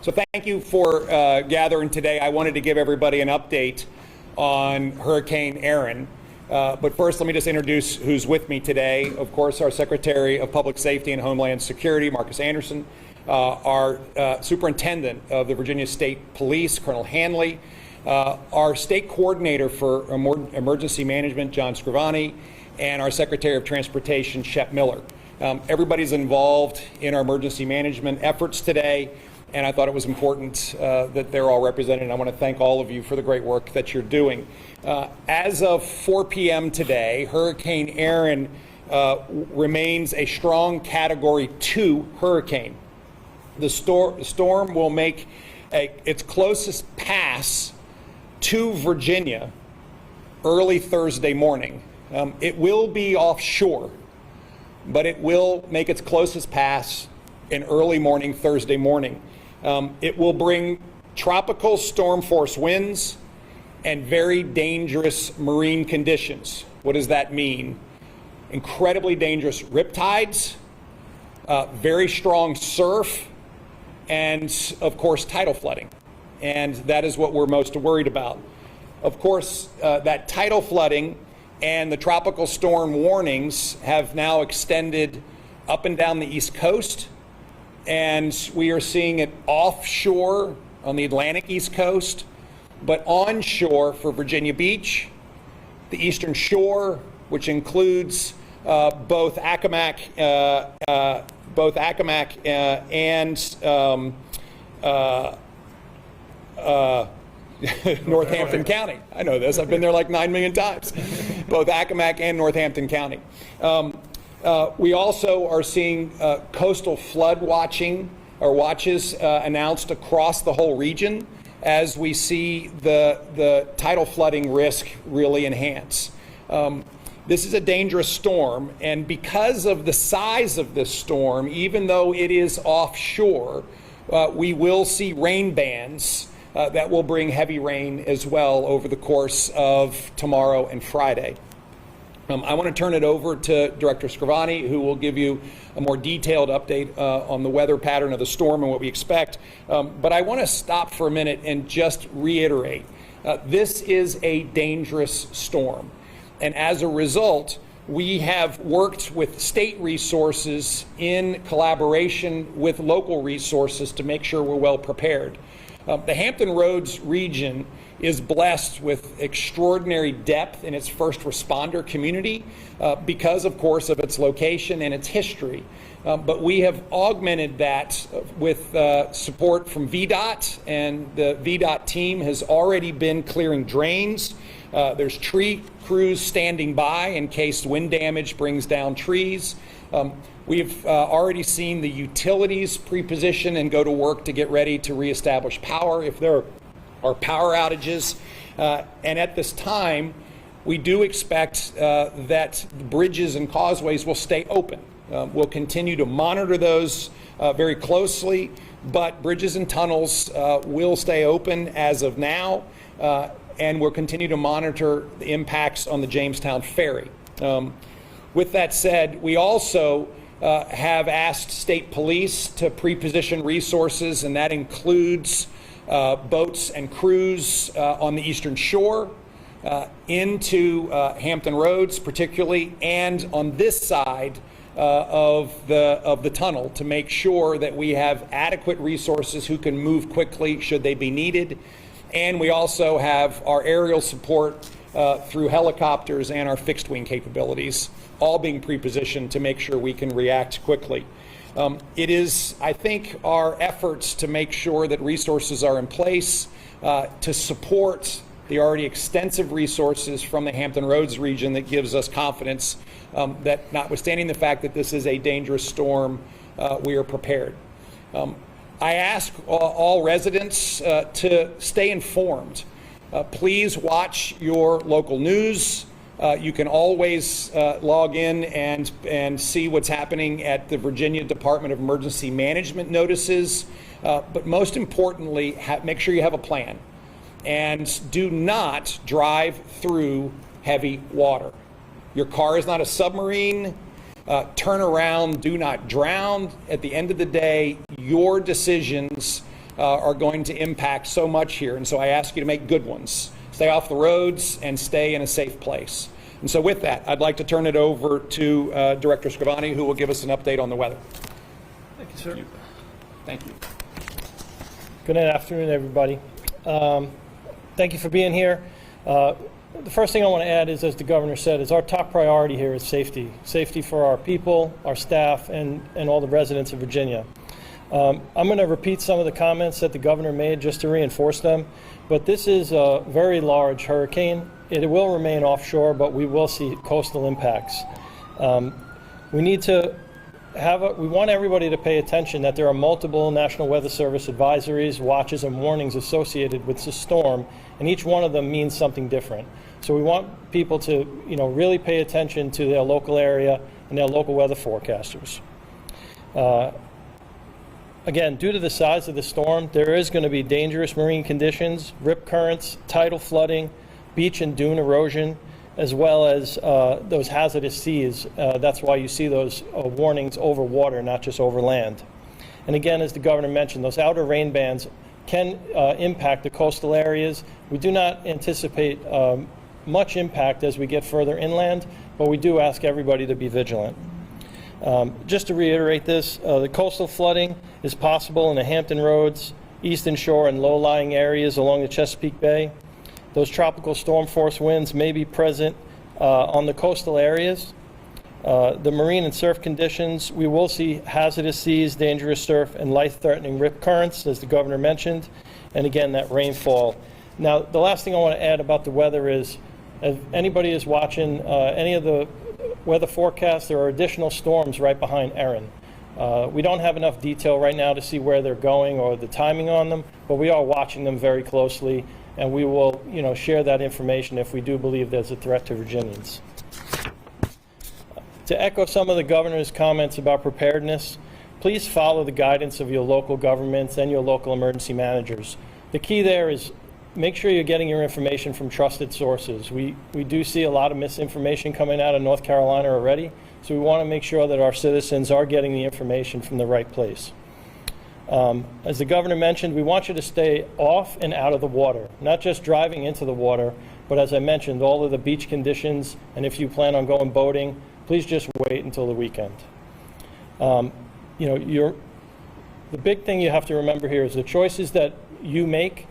So thank you for gathering today. I wanted to give everybody an update on Hurricane Erin. But first, let me just introduce who's with me today. Of course, our Secretary of Public Safety and Homeland Security, Marcus Anderson, our Superintendent of the Virginia State Police, Colonel Hanley, our State Coordinator for Emergency Management, John Scrivani, and our Secretary of Transportation, Shep Miller. Everybody's involved in our emergency management efforts today, and I thought it was important that they're all represented. I want to thank all of you for the great work that you're doing. As of 4 p.m. today, Hurricane Erin remains a strong Category 2 hurricane. The storm will make its closest pass to Virginia early Thursday morning. It will be offshore, but it will make its closest pass in early morning Thursday morning. It will bring tropical storm force winds and very dangerous marine conditions. What does that mean? Incredibly dangerous riptides, very strong surf, and of course tidal flooding. And that is what we're most worried about. Of course, that tidal flooding and the tropical storm warnings have now extended up and down the East Coast. And we are seeing it offshore on the Atlantic East Coast, but onshore for Virginia Beach, the Eastern Shore, which includes both Accomack and Northampton County. I know this. I've been there like 9 million times. Both Accomack and Northampton County. We also are seeing coastal flood watches announced across the whole region as we see the tidal flooding risk really enhance. This is a dangerous storm, and because of the size of this storm, even though it is offshore, we will see rain bands that will bring heavy rain as well over the course of tomorrow and Friday. I want to turn it over to Director Scrivani, who will give you a more detailed update on the weather pattern of the storm and what we expect. But I want to stop for a minute and just reiterate, this is a dangerous storm. And as a result, we have worked with state resources in collaboration with local resources to make sure we're well prepared. The Hampton Roads region is blessed with extraordinary depth in its first responder community because, of course, of its location and its history. But we have augmented that with support from VDOT, and the VDOT team has already been clearing drains. There's tree crews standing by in case wind damage brings down trees. We've already seen the utilities pre-position and go to work to get ready to reestablish power if there are power outages. And at this time, we do expect that bridges and causeways will stay open. We'll continue to monitor those very closely, but bridges and tunnels will stay open as of now, and we'll continue to monitor the impacts on the Jamestown Ferry. With that said, we also have asked state police to pre-position resources, and that includes boats and crews on the Eastern Shore, into Hampton Roads particularly, and on this side of the tunnel to make sure that we have adequate resources who can move quickly should they be needed. And we also have our aerial support through helicopters and our fixed wing capabilities, all being pre-positioned to make sure we can react quickly. It is, I think, our efforts to make sure that resources are in place to support the already extensive resources from the Hampton Roads region that gives us confidence that, notwithstanding the fact that this is a dangerous storm, we are prepared. I ask all residents to stay informed. Please watch your local news. You can always log in and see what's happening at the Virginia Department of Emergency Management notices. But most importantly, make sure you have a plan. And do not drive through heavy water. Your car is not a submarine. Turn around, do not drown. At the end of the day, your decisions are going to impact so much here. And so I ask you to make good ones. Stay off the roads and stay in a safe place. And so with that, I'd like to turn it over to Director Scrivani, who will give us an update on the weather. Thank you, sir. Thank you. Good afternoon, everybody. Thank you for being here. The first thing I want to add is, as the governor said, is our top priority here is safety. Safety for our people, our staff, and all the residents of Virginia. I'm going to repeat some of the comments that the governor made just to reinforce them. But this is a very large hurricane. It will remain offshore, but we will see coastal impacts. We want everybody to pay attention that there are multiple National Weather Service advisories, watches, and warnings associated with the storm, and each one of them means something different. So we want people to, really pay attention to their local area and their local weather forecasters. Again, due to the size of the storm, there is going to be dangerous marine conditions, rip currents, tidal flooding, beach and dune erosion, as well as those hazardous seas. That's why you see those warnings over water, not just over land. And again, as the governor mentioned, those outer rain bands can impact the coastal areas. We do not anticipate much impact as we get further inland, but we do ask everybody to be vigilant. Just to reiterate this, the coastal flooding is possible in the Hampton Roads, Eastern Shore, and low-lying areas along the Chesapeake Bay. Those tropical storm force winds may be present on the coastal areas. The marine and surf conditions, we will see hazardous seas, dangerous surf, and life-threatening rip currents, as the governor mentioned, and again, that rainfall. Now, the last thing I want to add about the weather is, if anybody is watching any of the weather forecasts, there are additional storms right behind Erin. We don't have enough detail right now to see where they're going or the timing on them, but we are watching them very closely, and we will, share that information if we do believe there's a threat to Virginians. To echo some of the governor's comments about preparedness, please follow the guidance of your local governments and your local emergency managers. The key there is make sure you're getting your information from trusted sources. We do see a lot of misinformation coming out of North Carolina already, so we want to make sure that our citizens are getting the information from the right place. As the governor mentioned, we want you to stay off and out of the water, not just driving into the water, but as I mentioned, all of the beach conditions, and if you plan on going boating, please just wait until the weekend. The big thing you have to remember here is the choices that you make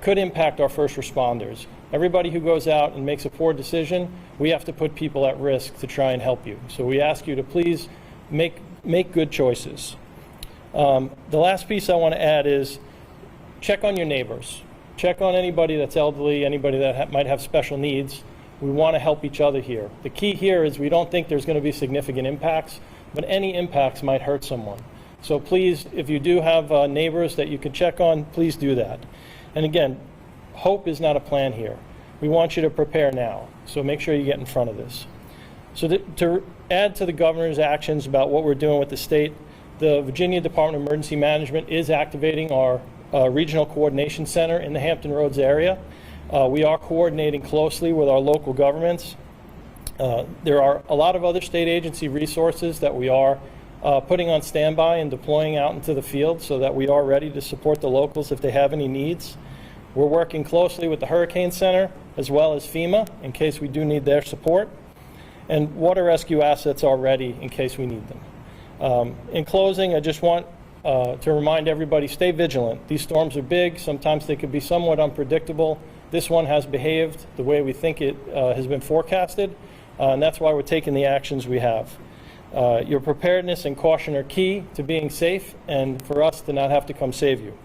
could impact our first responders. Everybody who goes out and makes a poor decision, we have to put people at risk to try and help you. So we ask you to please make good choices. The last piece I want to add is check on your neighbors. Check on anybody that's elderly, anybody that might have special needs. We want to help each other here. The key here is we don't think there's going to be significant impacts, but any impacts might hurt someone. So please, if you do have neighbors that you can check on, please do that. And again, hope is not a plan here. We want you to prepare now, so make sure you get in front of this. So to add to the governor's actions about what we're doing with the state, the Virginia Department of Emergency Management is activating our Regional Coordination Center in the Hampton Roads area. We are coordinating closely with our local governments. There are a lot of other state agency resources that we are putting on standby and deploying out into the field so that we are ready to support the locals if they have any needs. We're working closely with the Hurricane Center as well as FEMA in case we do need their support. And water rescue assets are ready in case we need them. In closing, I just want to remind everybody, stay vigilant. These storms are big. Sometimes they could be somewhat unpredictable. This one has behaved the way we think it has been forecasted, and that's why we're taking the actions we have. Your preparedness and caution are key to being safe and for us to not have to come save you.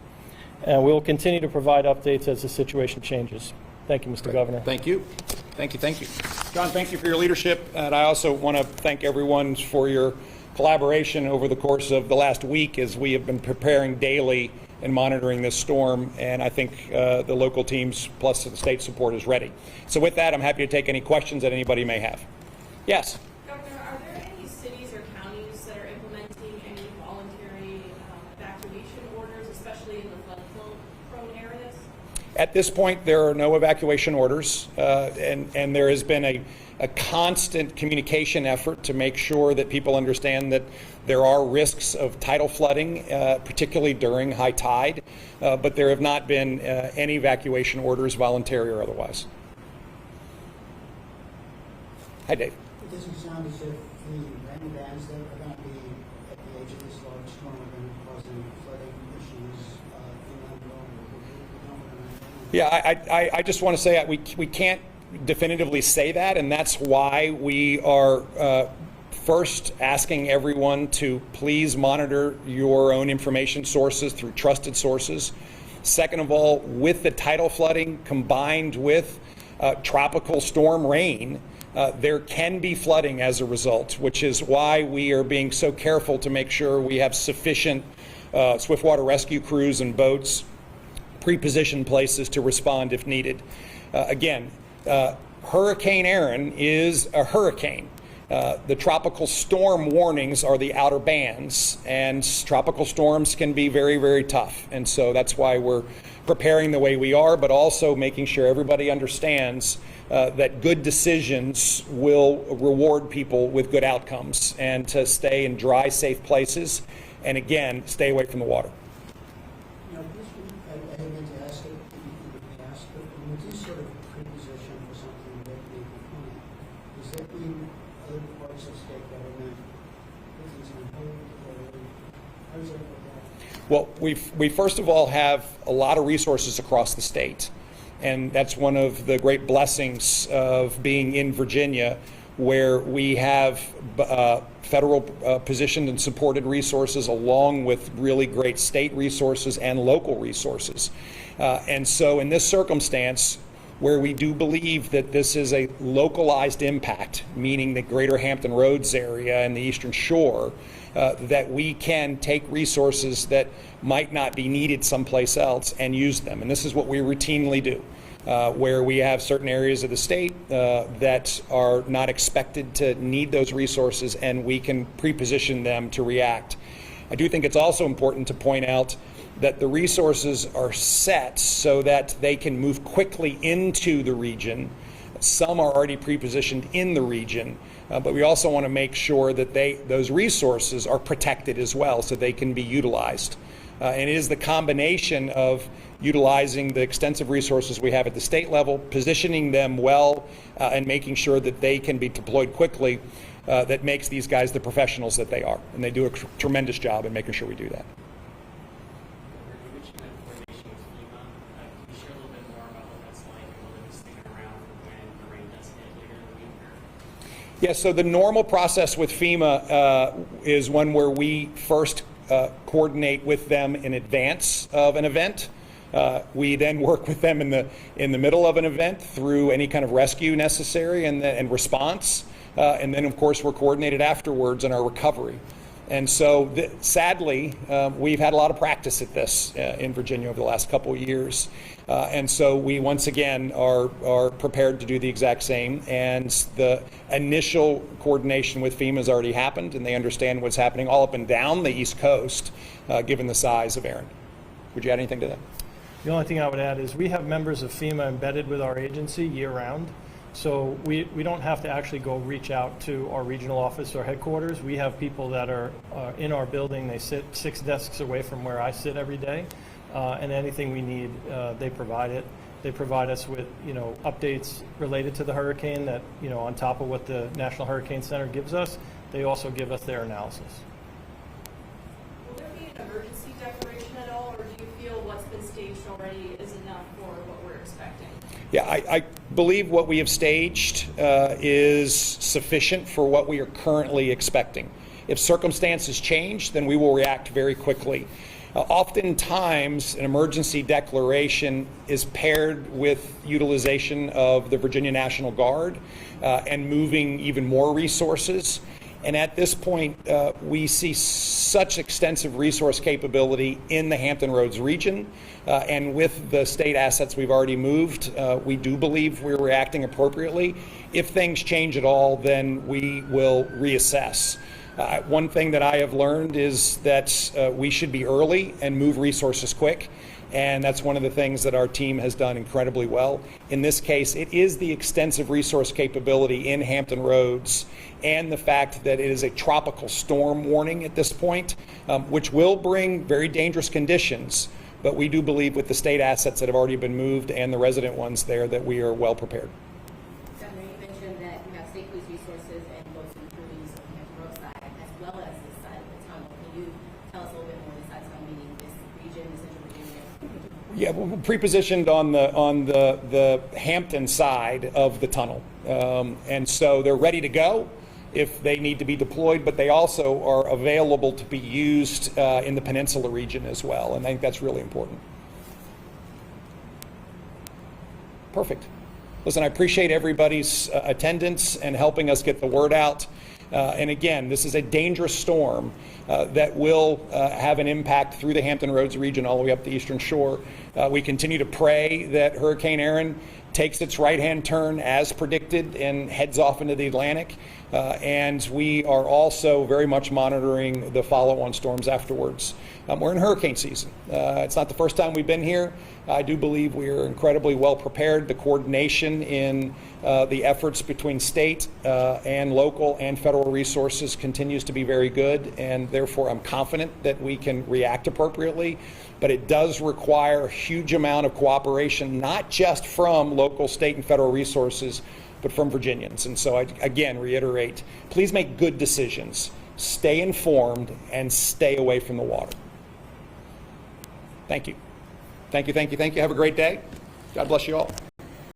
And we will continue to provide updates as the situation changes. Thank you, Mr. Governor. Thank you. Thank you. Thank you. John, thank you for your leadership. And I also want to thank everyone for your collaboration over the course of the last week as we have been preparing daily and monitoring this storm. And I think the local teams plus the state support is ready. So with that, I'm happy to take any questions that anybody may have. Yes. Governor, are there any cities or counties that are implementing any voluntary evacuation orders, especially in the flood-prone areas? At this point, there are no evacuation orders, and there has been a constant communication effort to make sure that people understand that there are risks of tidal flooding, particularly during high tide, but there have not been any evacuation orders, voluntary or otherwise. Hi, Dave. It doesn't sound as if the rain bands that are going to be at the edge of this large storm are going to cause any flooding issues in that Yeah, I just want to say we can't definitively say that, and that's why we are first asking everyone to please monitor your own information sources through trusted sources. Second of all, with the tidal flooding combined with tropical storm rain, there can be flooding as a result, which is why we are being so careful to make sure we have sufficient swiftwater rescue crews and boats pre-positioned places to respond if needed. Again, Hurricane Erin is a hurricane. The tropical storm warnings are the outer bands, and tropical storms can be very, very tough. And so that's why we're preparing the way we are, but also making sure everybody understands that good decisions will reward people with good outcomes, and to stay in dry, safe places, and again, stay away from the water. I didn't mean to ask it, you could ask, but when we do sort of pre-position for something that may be coming, does that mean other parts of state government put things on hold, or how does that work out? Well, we first of all have a lot of resources across the state, and that's one of the great blessings of being in Virginia, where we have federal positioned and supported resources along with really great state resources and local resources. And so in this circumstance, where we do believe that this is a localized impact, meaning the greater Hampton Roads area and the Eastern Shore, that we can take resources that might not be needed someplace else and use them. And this is what we routinely do, where we have certain areas of the state that are not expected to need those resources, and we can pre-position them to react. I do think it's also important to point out that the resources are set so that they can move quickly into the region. Some are already pre-positioned in the region, but we also want to make sure that those resources are protected as well, so they can be utilized. And it is the combination of utilizing the extensive resources we have at the state level, positioning them well, and making sure that they can be deployed quickly, that makes these guys the professionals that they are. And they do a tremendous job in making sure we do that. Yeah, so the normal process with FEMA is one where we first coordinate with them in advance of an event. We then work with them in the middle of an event through any kind of rescue necessary and response. And then, of course, we're coordinated afterwards in our recovery. And so, sadly, we've had a lot of practice at this in Virginia over the last couple of years. And so we once again are prepared to do the exact same. And the initial coordination with FEMA has already happened, and they understand what's happening all up and down the East Coast, given the size of Erin. Would you add anything to that? The only thing I would add is we have members of FEMA embedded with our agency year-round. So we don't have to actually go reach out to our regional office or headquarters. We have people that are in our building. They sit 6 desks away from where I sit every day. And anything we need, they provide it. They provide us with, updates related to the hurricane that, on top of what the National Hurricane Center gives us, they also give us their analysis. Will there be an emergency declaration at all, or do you feel what's been staged already is enough for what we're expecting? Yeah, I believe what we have staged is sufficient for what we are currently expecting. If circumstances change, then we will react very quickly. Oftentimes, an emergency declaration is paired with utilization of the Virginia National Guard and moving even more resources. And at this point, we see such extensive resource capability in the Hampton Roads region. And with the state assets we've already moved, we do believe we're reacting appropriately. If things change at all, then we will reassess. One thing that I have learned is that we should be early and move resources quick. And that's one of the things that our team has done incredibly well. In this case, it is the extensive resource capability in Hampton Roads and the fact that it is a tropical storm warning at this point, which will bring very dangerous conditions. But we do believe with the state assets that have already been moved and the resident ones there that we are well prepared. Governor, you mentioned that you have state police resources and both the crews on the Hampton Road side as well as this side of the tunnel. Can you tell us a little bit more this side of the tunnel, meaning this region, the Central Virginia? Yeah, we're pre-positioned on the Hampton side of the tunnel, and so they're ready to go if they need to be deployed. But they also are available to be used in the peninsula region as well, and I think that's really important. Perfect. Listen, I appreciate everybody's attendance and helping us get the word out. And again, this is a dangerous storm that will have an impact through the Hampton Roads region all the way up the Eastern Shore. We continue to pray that Hurricane Erin takes its right-hand turn as predicted and heads off into the Atlantic. And we are also very much monitoring the follow-on storms afterwards. We're in hurricane season. It's not the first time we've been here. I do believe we are incredibly well prepared. The coordination in the efforts between state and local and federal resources continues to be very good, and therefore I'm confident that we can react appropriately. But it does require a huge amount of cooperation, not just from local, state, and federal resources, but from Virginians. And so I, again, reiterate, please make good decisions. Stay informed and stay away from the water. Thank you. Thank you, thank you, thank you. Have a great day. God bless you all.